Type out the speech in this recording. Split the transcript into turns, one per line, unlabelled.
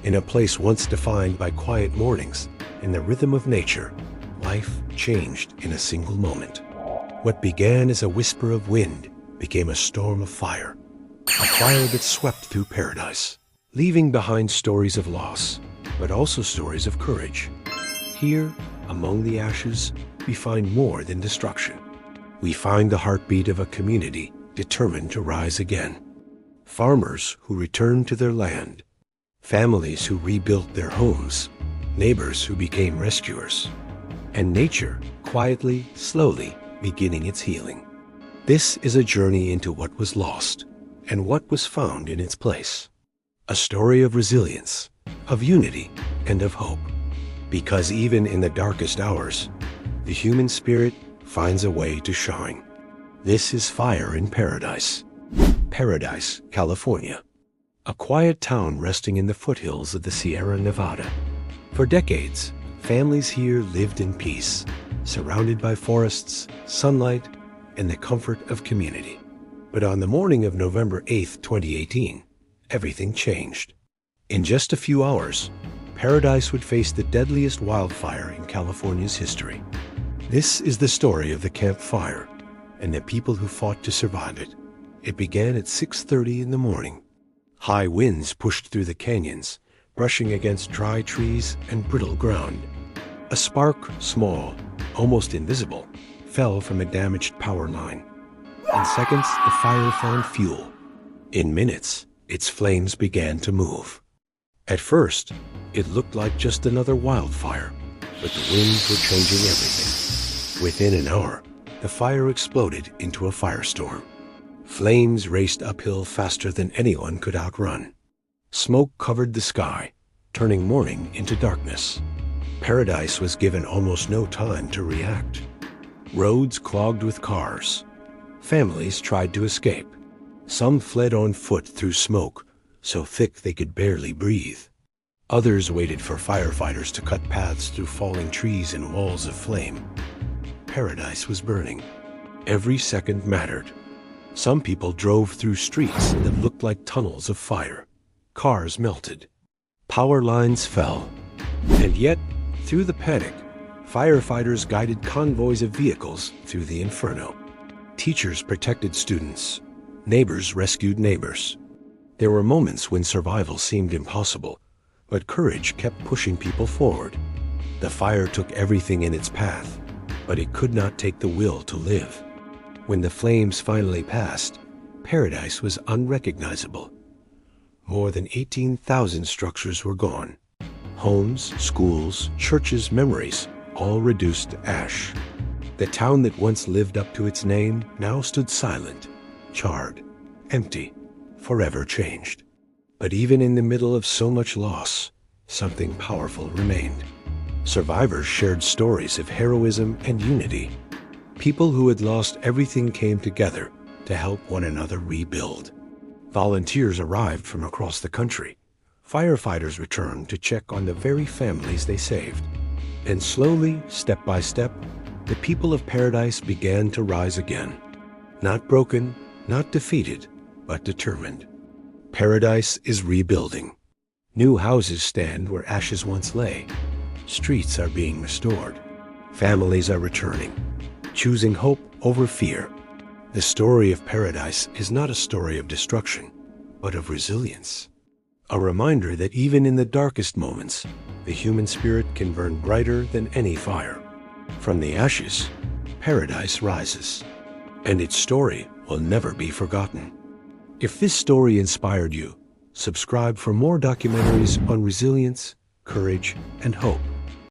In a place once defined by quiet mornings and the rhythm of nature, life changed in a single moment. What began as a whisper of wind became a storm of fire, a fire that swept through paradise, leaving behind stories of loss, but also stories of courage. Here, among the ashes, we find more than destruction. We find the heartbeat of a community determined to rise again. Farmers who returned to their land, families who rebuilt their homes, neighbors who became rescuers, and nature quietly, slowly beginning its healing. This is a journey into what was lost and what was found in its place. A story of resilience, of unity, and of hope. Because even in the darkest hours, the human spirit finds a way to shine. This is Fire in Paradise. Paradise, California. A quiet town resting in the foothills of the Sierra Nevada. For decades, families here lived in peace, surrounded by forests, sunlight, and the comfort of community. But on the morning of November 8, 2018, everything changed. In just a few hours, Paradise would face the deadliest wildfire in California's history. This is the story of the Camp Fire and the people who fought to survive it. It began at 6:30 in the morning. High winds pushed through the canyons, brushing against dry trees and brittle ground. A spark, small, almost invisible, fell from a damaged power line. In seconds, the fire found fuel. In minutes, its flames began to move. At first, it looked like just another wildfire, but the winds were changing everything. Within an hour, the fire exploded into a firestorm. Flames raced uphill faster than anyone could outrun. Smoke covered the sky, turning morning into darkness. Paradise was given almost no time to react. Roads clogged with cars. Families tried to escape. Some fled on foot through smoke, so thick they could barely breathe. Others waited for firefighters to cut paths through falling trees and walls of flame. Paradise was burning. Every second mattered. Some people drove through streets that looked like tunnels of fire. Cars melted. Power lines fell. And yet, through the panic, firefighters guided convoys of vehicles through the inferno. Teachers protected students. Neighbors rescued neighbors. There were moments when survival seemed impossible, but courage kept pushing people forward. The fire took everything in its path, but it could not take the will to live. When the flames finally passed, Paradise was unrecognizable. More than 18,000 structures were gone. Homes, schools, churches, memories, all reduced to ash. The town that once lived up to its name now stood silent, charred, empty, forever changed. But even in the middle of so much loss, something powerful remained. Survivors shared stories of heroism and unity. People who had lost everything came together to help one another rebuild. Volunteers arrived from across the country. Firefighters returned to check on the very families they saved. And slowly, step by step, the people of Paradise began to rise again. Not broken, not defeated, but determined. Paradise is rebuilding. New houses stand where ashes once lay. Streets are being restored. Families are returning, choosing hope over fear. The story of Paradise is not a story of destruction, but of resilience. A reminder that even in the darkest moments, the human spirit can burn brighter than any fire. From the ashes, Paradise rises, and its story will never be forgotten. If this story inspired you, subscribe for more documentaries on resilience, courage, and hope.